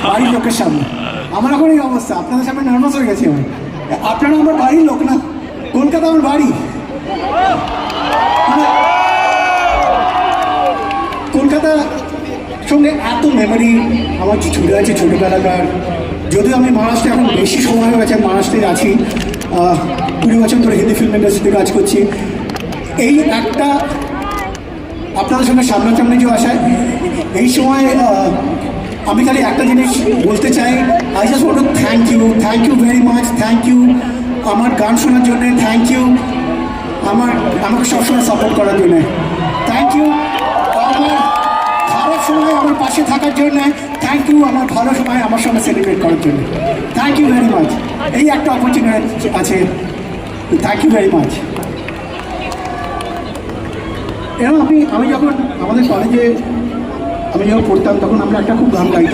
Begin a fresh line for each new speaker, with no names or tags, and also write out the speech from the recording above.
বাড়ির লোকের সামনে আমার এখন এই অবস্থা, আপনাদের সামনে নার্ভাস হয়ে গেছি আমি। আপনারা আমার বাড়ির লোক না, কলকাতা আমার বাড়ি, মানে কলকাতার সঙ্গে এত মেমোরি আমার ছুটে আছে ছোটোবেলাকার। যদিও আমি মহারাষ্ট্রে এখন বেশি সময় হয়ে গেছে, মহারাষ্ট্রে আছি, 20 বছর ধরে হিন্দি ফিল্ম ইন্ডাস্ট্রিতে কাজ করছি। এই একটা আপনাদের সঙ্গে সামনাসামনি যে আসায় এই সময় আমি খালি একটা জিনিস বলতে চাই, I just want to thank you very much, thank you আমার গান শোনার জন্যে, থ্যাংক ইউ আমাকে সবসময় সাপোর্ট করার জন্যে, থ্যাংক ইউ আমার খারাপ সময় আমার পাশে থাকার জন্যে, থ্যাংক ইউ আমার ভালো সময় আমার সঙ্গে সেলিব্রেট করার জন্য, থ্যাংক ইউ ভেরি মাচ। এই একটা অপরচুনিটি আছে, থ্যাংক ইউ ভেরি মাচ। এবং আমি যখন আমাদের কলেজে আমি যখন পড়তাম তখন আমরা একটা খুব গান গাইতাম।